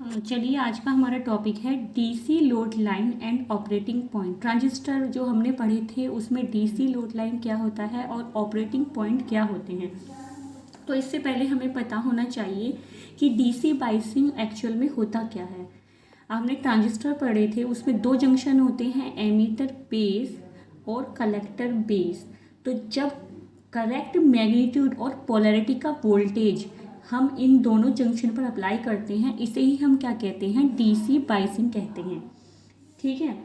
चलिए आज का हमारा टॉपिक है DC load line and operating point. Transistor जो हमने पढ़े थे उसमें डीसी लोड लाइन क्या होता है और ऑपरेटिंग पॉइंट क्या होते हैं। तो इससे पहले हमें पता होना चाहिए कि डीसी बाइसिंग एक्चुअल में होता क्या है। हमने ट्रांजिस्टर पढ़े थे, उसमें दो जंक्शन होते हैं, एमीटर बेस और कलेक्टर बेस। तो जब करेक्ट मैग्नीट्यूड और पोलैरिटी का वोल्टेज हम इन दोनों जंक्शन पर अप्लाई करते हैं, इसे ही हम क्या कहते हैं, डीसी बाइसिंग कहते हैं। ठीक है।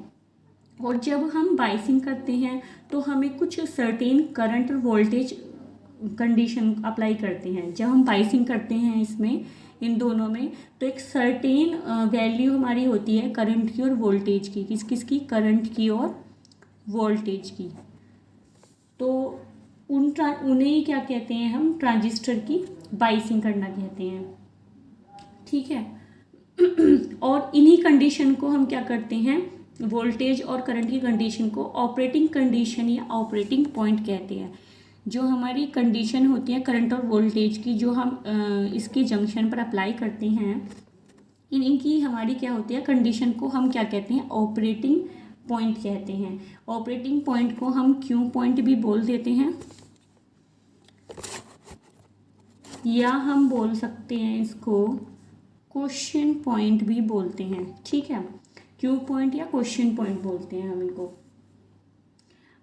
और जब हम बाइसिंग करते हैं तो हमें कुछ सर्टेन करंट और वोल्टेज कंडीशन अप्लाई करते हैं। जब हम बाइसिंग करते हैं इसमें इन दोनों में, तो एक सर्टेन वैल्यू हमारी होती है करंट की और वोल्टेज की। किसकी? करंट की और वोल्टेज की। तो उन्हें ही क्या कहते हैं, हम ट्रांजिस्टर की बाइसिंग करना कहते हैं। ठीक है। और इन्हीं कंडीशन को हम क्या करते हैं, वोल्टेज और करंट की कंडीशन को ऑपरेटिंग कंडीशन या ऑपरेटिंग पॉइंट कहते हैं। जो हमारी कंडीशन होती है करंट और वोल्टेज की, जो हम इसके जंक्शन पर अप्लाई करते हैं, इनकी हमारी क्या होती है कंडीशन को हम क्या कहते हैं, ऑपरेटिंग पॉइंट कहते हैं। ऑपरेटिंग पॉइंट को हम क्यू पॉइंट भी बोल देते हैं, या हम बोल सकते हैं इसको क्वेश्चन पॉइंट भी बोलते हैं। ठीक है, क्यू पॉइंट या क्वेश्चन पॉइंट बोलते हैं हम इनको।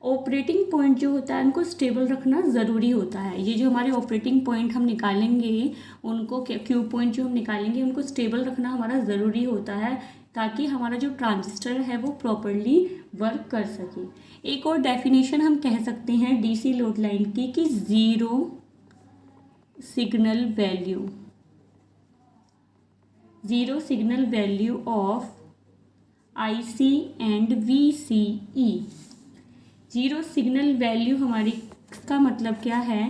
ऑपरेटिंग पॉइंट जो होता है उनको स्टेबल रखना ज़रूरी होता है। ये जो हमारे ऑपरेटिंग पॉइंट हम निकालेंगे, उनको क्यू पॉइंट जो हम निकालेंगे उनको स्टेबल रखना हमारा ज़रूरी होता है, ताकि हमारा जो ट्रांजिस्टर है वो प्रॉपरली वर्क कर सके। एक और डेफिनेशन हम कह सकते हैं डीसी लोड लाइन की कि zero signal value of IC and VCE। Zero signal value हमारी का मतलब क्या है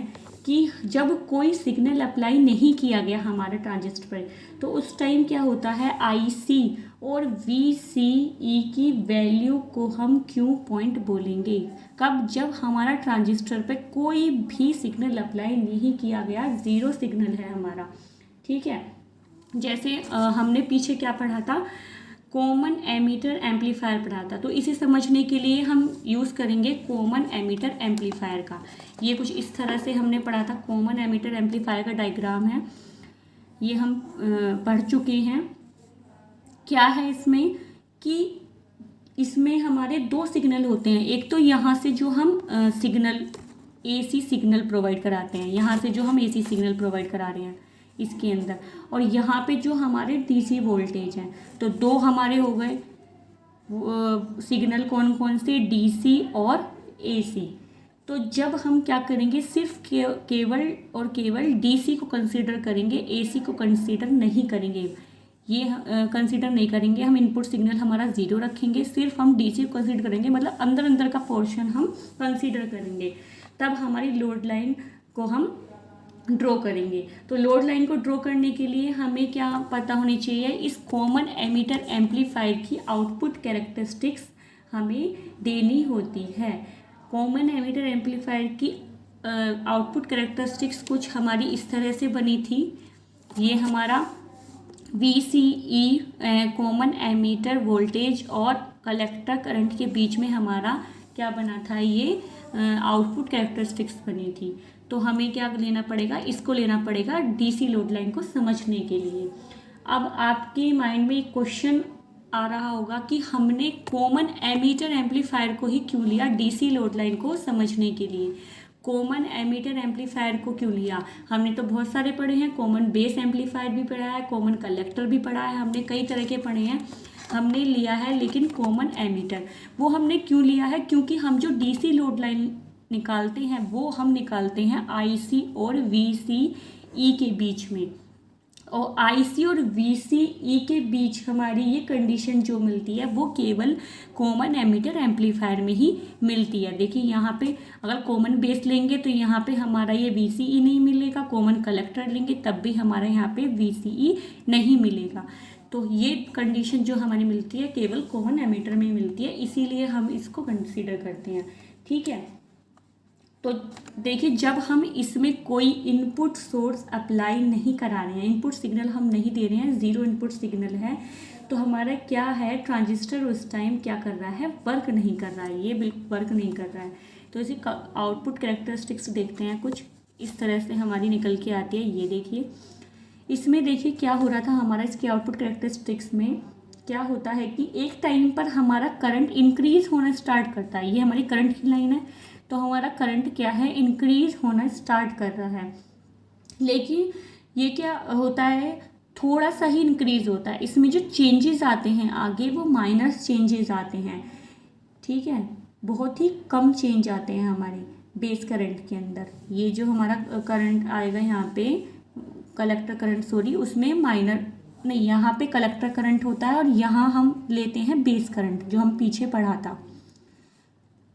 कि जब कोई सिग्नल अप्लाई नहीं किया गया हमारे ट्रांजिस्टर पर, तो उस टाइम क्या होता है, IC और VCE की वैल्यू को हम क्यू पॉइंट बोलेंगे। कब? जब हमारा ट्रांजिस्टर पे कोई भी सिग्नल अप्लाई नहीं किया गया, ज़ीरो सिग्नल है हमारा। ठीक है। जैसे हमने पीछे क्या पढ़ा था, कॉमन एमीटर एम्पलीफायर पढ़ा था। तो इसे समझने के लिए हम यूज़ करेंगे कॉमन एमीटर एम्पलीफायर का। ये कुछ इस तरह से हमने पढ़ा था। कॉमन एमीटर एम्पलीफायर का डायग्राम है, ये हम पढ़ चुके हैं। क्या है इसमें कि इसमें हमारे दो सिग्नल होते हैं। एक तो यहाँ से जो हम AC सिग्नल प्रोवाइड कराते हैं, यहाँ से जो हम AC सिग्नल प्रोवाइड करा रहे हैं इसके अंदर, और यहाँ पे जो हमारे DC वोल्टेज हैं। तो दो हमारे हो गए सिग्नल, कौन कौन से, DC और AC। तो जब हम क्या करेंगे, सिर्फ केवल और केवल DC को कंसीडर करेंगे, AC को कंसीडर नहीं करेंगे। ये कंसीडर नहीं करेंगे हम, इनपुट सिग्नल हमारा ज़ीरो रखेंगे, सिर्फ हम DC को कंसीडर करेंगे, मतलब अंदर अंदर का पोर्शन हम कंसीडर करेंगे। तब हमारी लोड लाइन को हम ड्रॉ करेंगे। तो लोड लाइन को ड्रॉ करने के लिए हमें क्या पता होनी चाहिए, इस कॉमन एमीटर एम्पलीफायर की आउटपुट कैरेक्टरिस्टिक्स हमें देनी होती है। कॉमन एमीटर एम्पलीफायर की आउटपुट कैरेक्टरिस्टिक्स कुछ हमारी इस तरह से बनी थी। ये हमारा VCE कॉमन एमीटर वोल्टेज और कलेक्टर करंट के बीच में हमारा क्या बना था, ये आउटपुट कैरेक्टरिस्टिक्स बनी थी। तो हमें क्या लेना पड़ेगा, इसको लेना पड़ेगा DC लोड लाइन को समझने के लिए। अब आपके माइंड में एक क्वेश्चन आ रहा होगा कि हमने कॉमन एमीटर एम्पलीफायर को ही क्यों लिया DC लोड लाइन को समझने के लिए। कॉमन एमीटर एम्पलीफायर को क्यों लिया? हमने तो बहुत सारे पढ़े हैं, कॉमन बेस एम्पलीफायर भी पढ़ा है, कॉमन कलेक्टर भी पढ़ा है, हमने कई तरह के पढ़े हैं। हमने लिया है लेकिन कॉमन एमीटर, वो हमने क्यों लिया है, क्योंकि हम जो DC लोड लाइन निकालते हैं वो हम निकालते हैं IC और VCE के बीच में, और IC और VCE के बीच हमारी ये कंडीशन जो मिलती है वो केवल कॉमन एमीटर एम्पलीफायर में ही मिलती है। देखिए यहाँ पे अगर कॉमन बेस लेंगे तो यहाँ पे हमारा ये VCE नहीं मिलेगा, कॉमन कलेक्टर लेंगे तब भी हमारे यहाँ पे VCE नहीं मिलेगा। तो ये कंडीशन जो हमारी मिलती है केवल कॉमन एमीटर में मिलती है, इसीलिए हम इसको कंसिडर करते हैं। ठीक है। तो देखिए, जब हम इसमें कोई इनपुट सोर्स अप्लाई नहीं करा रहे हैं, इनपुट सिग्नल हम नहीं दे रहे हैं, ज़ीरो इनपुट सिग्नल है, तो हमारा क्या है, ट्रांजिस्टर उस टाइम क्या कर रहा है, वर्क नहीं कर रहा है, ये बिल्कुल वर्क नहीं कर रहा है। तो इसी आउटपुट कैरेक्टरिस्टिक्स देखते हैं, कुछ इस तरह से हमारी निकल के आती है। ये देखिए, इसमें देखिए क्या हो रहा था हमारा, इसके आउटपुट कैरेक्टरिस्टिक्स में क्या होता है कि एक टाइम पर हमारा करंट इंक्रीज होना स्टार्ट करता है। ये हमारी करंट की लाइन है, तो हमारा करंट क्या है, इंक्रीज होना स्टार्ट कर रहा है। लेकिन ये क्या होता है, थोड़ा सा ही इंक्रीज होता है, इसमें जो चेंजेस आते हैं आगे वो माइनस चेंजेस आते हैं, ठीक है, बहुत ही कम चेंज आते हैं हमारे बेस करंट के अंदर। ये जो हमारा करंट आएगा यहाँ पे, कलेक्टर करंट, सॉरी, उसमें माइनर नहीं, यहाँ पे कलेक्टर करंट होता है और यहाँ हम लेते हैं बेस करंट जो हम पीछे पढ़ा था।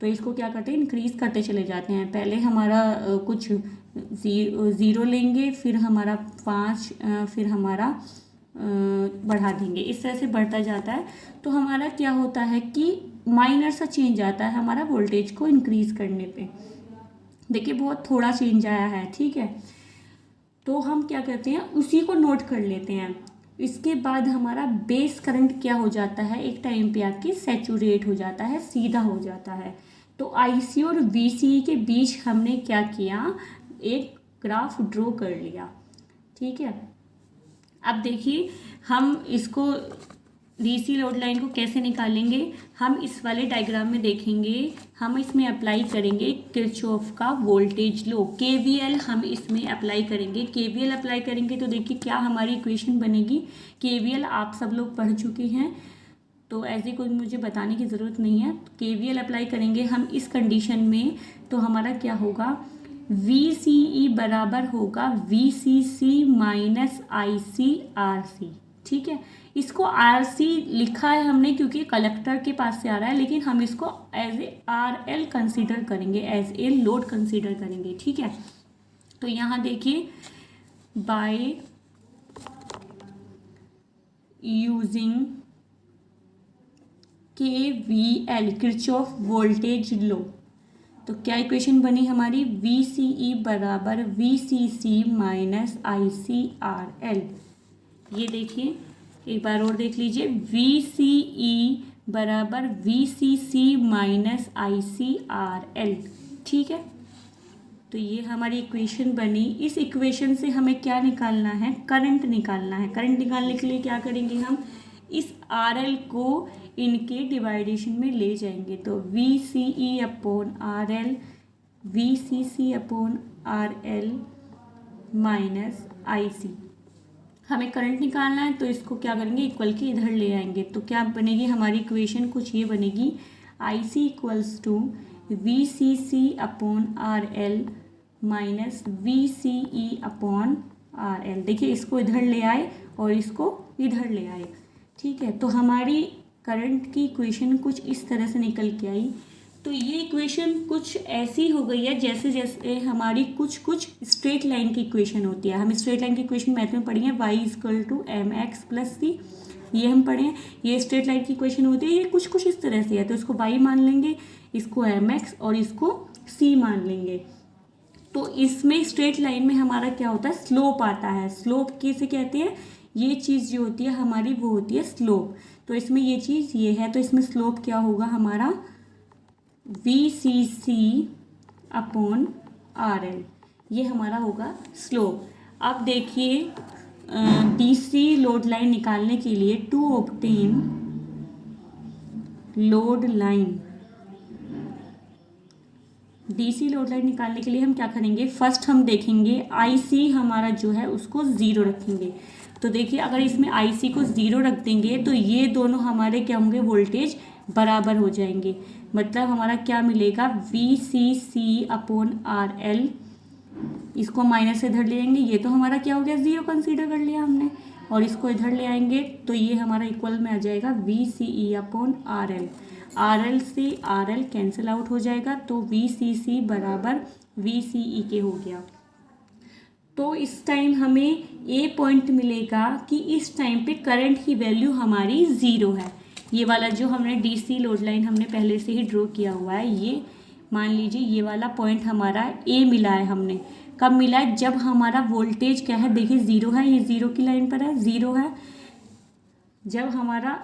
तो इसको क्या करते हैं, इंक्रीज करते चले जाते हैं। पहले हमारा कुछ ज़ीरो लेंगे, फिर हमारा 5, फिर हमारा बढ़ा देंगे, इस तरह से बढ़ता जाता है। तो हमारा क्या होता है कि माइनर सा चेंज आता है हमारा वोल्टेज को इंक्रीज करने पे। देखिए बहुत थोड़ा चेंज आया है, ठीक है। तो हम क्या करते हैं, उसी को नोट कर लेते हैं। इसके बाद हमारा बेस करंट क्या हो जाता है, एक टाइम पे आके सैचुरेट हो जाता है, सीधा हो जाता है। तो आईसी और वीसीई के बीच हमने क्या किया, एक ग्राफ ड्रॉ कर लिया, ठीक है। अब देखिए हम इसको डीसी लोड लाइन को कैसे निकालेंगे, हम इस वाले डायग्राम में देखेंगे। हम इसमें अप्लाई करेंगे किरचॉफ का वोल्टेज लॉ, केवीएल हम इसमें अप्लाई करेंगे। केवीएल अप्लाई करेंगे तो देखिए क्या हमारी इक्वेशन बनेगी। केवीएल आप सब लोग पढ़ चुके हैं, तो ऐसी कोई मुझे बताने की ज़रूरत नहीं है। केवीएल अप्लाई करेंगे हम इस कंडीशन में, तो हमारा क्या होगा, VCE बराबर होगा VCC माइनस ICRC, ठीक है। इसको RC लिखा है हमने क्योंकि कलेक्टर के पास से आ रहा है, लेकिन हम इसको एज ए RL कंसीडर करेंगे, एज ए लोड कंसीडर करेंगे, ठीक है। तो यहाँ देखिए, by using KVL Kirchhoff voltage law, तो क्या इक्वेशन बनी हमारी, VCE बराबर VCC माइनस ICRL। ये देखिए एक बार और देख लीजिए, VCE बराबर VCC माइनस ICRL, ठीक है। तो ये हमारी इक्वेशन बनी। इस इक्वेशन से हमें क्या निकालना है, करंट निकालना है। करंट निकालने के लिए क्या करेंगे, हम इस RL को इनके डिवाइडेशन में ले जाएंगे। तो VCE upon RL, VCC upon RL minus IC। हमें करंट निकालना है, तो इसको क्या करेंगे, इक्वल के इधर ले आएंगे। तो क्या बनेगी हमारी इक्वेशन, कुछ ये बनेगी, IC equals to VCC upon RL minus VCE upon RL। देखिए इसको इधर ले आए और इसको इधर ले आए, ठीक है। तो हमारी करंट की इक्वेशन कुछ इस तरह से निकल के आई। तो ये इक्वेशन कुछ ऐसी हो गई है जैसे जैसे हमारी कुछ स्ट्रेट लाइन की इक्वेशन होती है। हम स्ट्रेट लाइन की इक्वेशन मैथ में पढ़ी है, y equal to mx plus c, ये हम पढ़े हैं। ये स्ट्रेट लाइन की इक्वेशन होती है, ये कुछ इस तरह से है। तो इसको y मान लेंगे, इसको mx और इसको c मान लेंगे। तो इसमें स्ट्रेट लाइन में हमारा क्या होता है, स्लोप आता है। स्लोप किसे कहते हैं, ये चीज़ जो होती है हमारी वो होती है स्लोप। तो इसमें ये चीज़ ये है, तो इसमें स्लोप क्या होगा हमारा, VCC अपॉन RL, ये हमारा होगा स्लोप। अब देखिए DC लोड लाइन निकालने के लिए, to obtain load line, DC load line निकालने के लिए हम क्या करेंगे, फर्स्ट हम देखेंगे IC हमारा जो है उसको 0 रखेंगे। तो देखिए अगर इसमें IC को 0 रख देंगे तो ये दोनों हमारे क्या होंगे, वोल्टेज बराबर हो जाएंगे। मतलब हमारा क्या मिलेगा, VCC अपॉन RL, इसको माइनस से इधर ले आएंगे, ये तो हमारा क्या हो गया, 0 कंसीडर कर लिया हमने, और इसको इधर ले आएंगे तो ये हमारा इक्वल में आ जाएगा VCE अपॉन RL। RL से RL कैंसिल आउट हो जाएगा, तो VCC बराबर VCE के हो गया। तो इस टाइम हमें ए पॉइंट मिलेगा कि इस टाइम पे करंट की वैल्यू हमारी 0 है। ये वाला जो हमने DC लोड लाइन हमने पहले से ही ड्रॉ किया हुआ है, ये मान लीजिए ये वाला पॉइंट हमारा ए मिला है, हमने कब मिला है, जब हमारा वोल्टेज क्या है, देखिए ज़ीरो है, ये ज़ीरो की लाइन पर है, ज़ीरो है, जब हमारा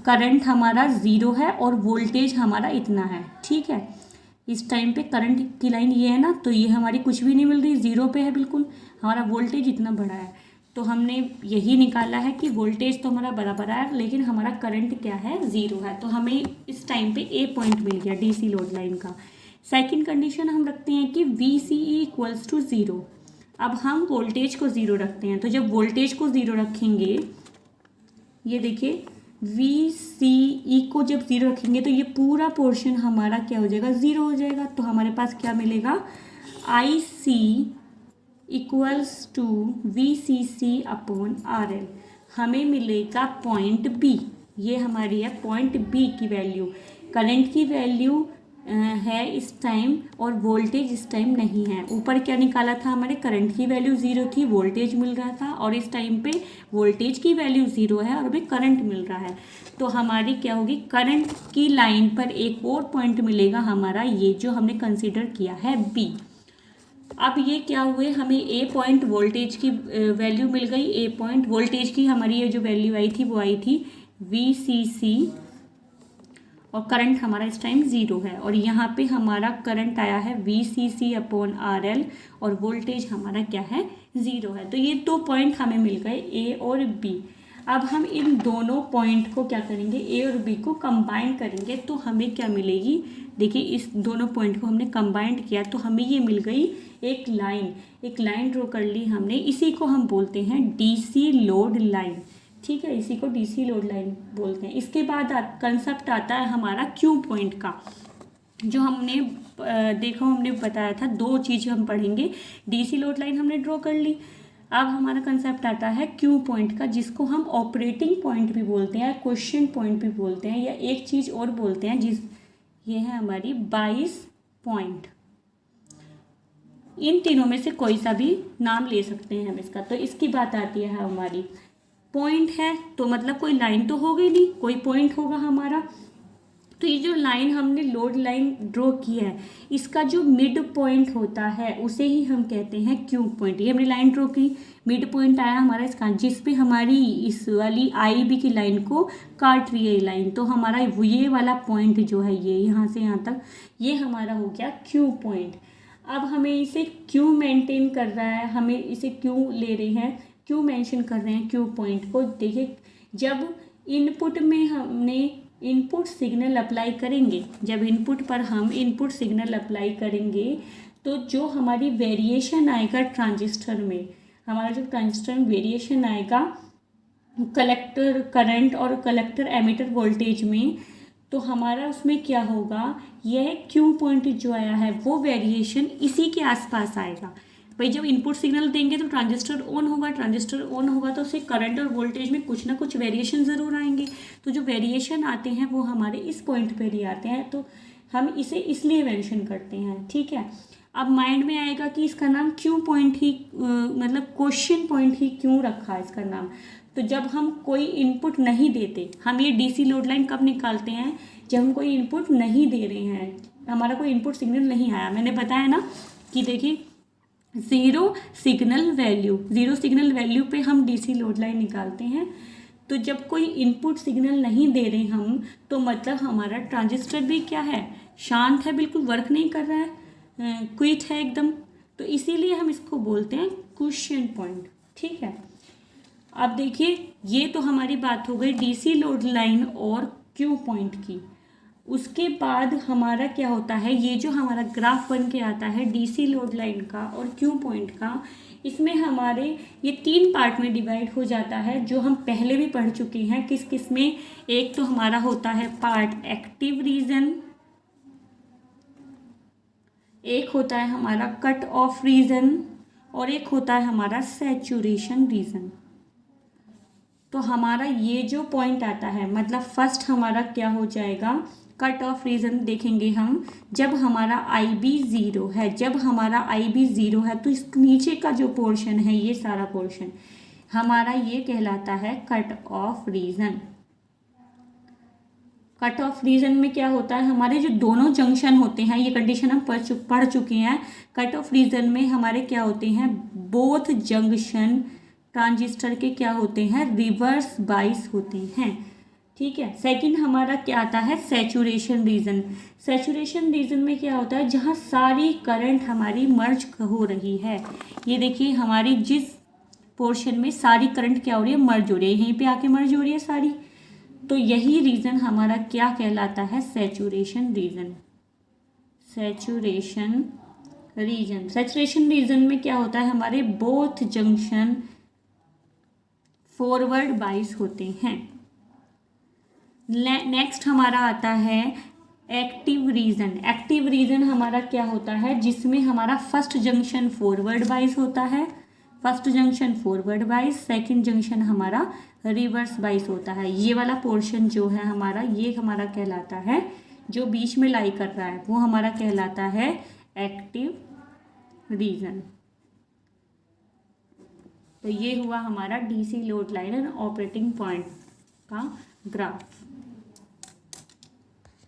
करंट हमारा ज़ीरो है और वोल्टेज हमारा इतना है, ठीक है। इस टाइम पे करंट की लाइन ये है ना, तो ये हमारी कुछ भी नहीं मिल रही, ज़ीरो पे है बिल्कुल, हमारा वोल्टेज इतना बड़ा है। तो हमने यही निकाला है कि वोल्टेज तो हमारा बराबर है, लेकिन हमारा करंट क्या है, ज़ीरो है। तो हमें इस टाइम पे ए पॉइंट मिल गया डीसी लोड लाइन का। सेकंड कंडीशन हम रखते हैं कि V C E equals to zero. अब हम वोल्टेज को ज़ीरो रखते हैं, तो जब वोल्टेज को ज़ीरो रखेंगे, ये देखिए वी सी ई को जब ज़ीरो रखेंगे तो ये पूरा पोर्शन हमारा क्या हो जाएगा, ज़ीरो हो जाएगा। तो हमारे पास क्या मिलेगा, I C equals to V C C upon R L. हमें मिलेगा पॉइंट बी, ये हमारी है पॉइंट बी की वैल्यू। करंट की वैल्यू है इस टाइम और वोल्टेज इस टाइम नहीं है। ऊपर क्या निकाला था, हमारे करंट की वैल्यू ज़ीरो थी, वोल्टेज मिल रहा था, और इस टाइम पे वोल्टेज की वैल्यू ज़ीरो है और हमें करंट मिल रहा है। तो हमारी क्या होगी, करंट की लाइन पर एक और पॉइंट मिलेगा हमारा, ये जो हमने कंसिडर किया है बी। अब ये क्या हुए, हमें ए पॉइंट वोल्टेज की वैल्यू मिल गई, ए पॉइंट वोल्टेज की हमारी ये जो वैल्यू आई थी वो आई थी वी सी सी, और करंट हमारा इस टाइम ज़ीरो है, और यहाँ पे हमारा करंट आया है V C C upon R L, और वोल्टेज हमारा क्या है, ज़ीरो है। तो ये दो पॉइंट हमें मिल गए, ए और बी। अब हम इन दोनों पॉइंट को क्या करेंगे, ए और बी को कंबाइन करेंगे, तो हमें क्या मिलेगी, देखिए इस दोनों पॉइंट को हमने कंबाइन किया तो हमें ये मिल गई एक लाइन ड्रॉ कर ली हमने, इसी को हम बोलते हैं डीसी लोड लाइन, ठीक है, इसी को डीसी लोड लाइन बोलते हैं। इसके बाद कंसेप्ट आता है हमारा क्यू पॉइंट का, जो हमने देखो हमने बताया था, दो चीज़ हम पढ़ेंगे। डीसी लोड लाइन हमने ड्रॉ कर ली, अब हमारा कंसेप्ट आता है क्यू पॉइंट का, जिसको हम ऑपरेटिंग पॉइंट भी बोलते हैं, क्वेश्चन पॉइंट भी बोलते हैं, या एक चीज़ और बोलते हैं, ये है हमारी 22 पॉइंट। इन तीनों में से कोई सा भी नाम ले सकते हैं हम इसका। तो इसकी बात आती है हमारी पॉइंट है, तो मतलब कोई लाइन तो हो गई नहीं, कोई पॉइंट होगा हमारा। तो ये जो लाइन हमने लोड लाइन ड्रॉ की है, इसका जो मिड पॉइंट होता है उसे ही हम कहते हैं क्यू पॉइंट। ये हमने लाइन ड्रॉ की, मिड पॉइंट आया हमारा इसका, जिस पे हमारी इस वाली आई बी की लाइन को काट रही है लाइन, तो हमारा ये वाला पॉइंट जो है, ये यहाँ से यहाँ तक, ये हमारा हो गया क्यू पॉइंट। अब हमें इसे क्यों मेंटेन कर रहा है, हमें इसे क्यों ले रहे हैं, क्यों मेंशन कर रहे हैं क्यू पॉइंट को, देखिए जब इनपुट में हमने इनपुट सिग्नल अप्लाई करेंगे, जब इनपुट पर हम इनपुट सिग्नल अप्लाई करेंगे, तो जो हमारी वेरिएशन आएगा ट्रांजिस्टर में, हमारा जो ट्रांजिस्टर में वेरिएशन आएगा कलेक्टर करंट और कलेक्टर एमिटर वोल्टेज में, तो हमारा उसमें क्या होगा, यह क्यू पॉइंट जो आया है वो वेरिएशन इसी के आसपास आएगा। भाई जब इनपुट सिग्नल देंगे तो ट्रांजिस्टर ऑन होगा, ट्रांजिस्टर ऑन होगा तो उससे करंट और वोल्टेज में कुछ ना कुछ वेरिएशन ज़रूर आएंगे। तो जो वेरिएशन आते हैं वो हमारे इस पॉइंट पर ही आते हैं, तो हम इसे इसलिए मेंशन करते हैं, ठीक है। अब माइंड में आएगा कि इसका नाम क्यों पॉइंट ही मतलब क्वेश्चन पॉइंट ही क्यों रखा है इसका नाम। तो जब हम कोई इनपुट नहीं देते, हम ये डीसी लोड लाइन कब निकालते हैं, जब हम कोई इनपुट नहीं दे रहे हैं, हमारा कोई इनपुट सिग्नल नहीं आया। मैंने बताया ना कि देखिए ज़ीरो सिग्नल वैल्यू पे हम डीसी लोड लाइन निकालते हैं। तो जब कोई इनपुट सिग्नल नहीं दे रहे हम, तो मतलब हमारा ट्रांजिस्टर भी क्या है, शांत है, बिल्कुल वर्क नहीं कर रहा है, क्विट है एकदम। तो इसीलिए हम इसको बोलते हैं क्वेश्चन पॉइंट, ठीक है। अब देखिए ये तो हमारी बात हो गई डीसी लोड लाइन और क्यू पॉइंट की। उसके बाद हमारा क्या होता है, ये जो हमारा ग्राफ बन के आता है डीसी लोड लाइन का और क्यू पॉइंट का, इसमें हमारे ये तीन पार्ट में डिवाइड हो जाता है, जो हम पहले भी पढ़ चुके हैं। किस किस में, एक तो हमारा होता है पार्ट एक्टिव रीजन, एक होता है हमारा कट ऑफ रीजन, और एक होता है हमारा सैचुरेशन रीजन। तो हमारा ये जो पॉइंट आता है, मतलब फर्स्ट हमारा क्या हो जाएगा, कट ऑफ रीजन देखेंगे हम, जब हमारा आई बी ज़ीरो है, जब हमारा आई बी ज़ीरो है तो इस नीचे का जो पोर्शन है, ये सारा पोर्शन हमारा ये कहलाता है cut off region. Cut off region में क्या होता है, हमारे जो दोनों जंक्शन होते हैं, ये कंडीशन हम पढ़ चुके हैं। कट ऑफ रीजन में हमारे क्या होते हैं, बोथ जंक्शन ट्रांजिस्टर के क्या होते हैं, रिवर्स बाइस होते हैं। ठीक है। सेकंड हमारा क्या आता है, सैचुरेशन रीजन। सैचुरेशन रीजन में क्या होता है, जहाँ सारी करंट हमारी मर्ज हो रही है। ये देखिए हमारी जिस पोर्शन में सारी करंट क्या हो रही है, मर्ज हो रही है, यहीं पे आके मर्ज हो रही है सारी, तो यही रीजन हमारा क्या कहलाता है, saturation region. Saturation region, saturation region में क्या होता है, हमारे बोथ जंक्शन फॉरवर्ड बाइस होते हैं। नेक्स्ट हमारा आता है एक्टिव रीजन। एक्टिव रीजन हमारा क्या होता है, जिसमें हमारा फर्स्ट जंक्शन फॉरवर्ड बाइस होता है, फर्स्ट जंक्शन फॉरवर्ड बाइस, सेकंड जंक्शन हमारा रिवर्स बाइस होता है। ये वाला पोर्शन जो है हमारा, ये हमारा कहलाता है, जो बीच में लाई कर रहा है वो हमारा कहलाता है एक्टिव रीजन। तो ये हुआ हमारा डीसी लोड लाइन और ऑपरेटिंग पॉइंट का ग्राफ।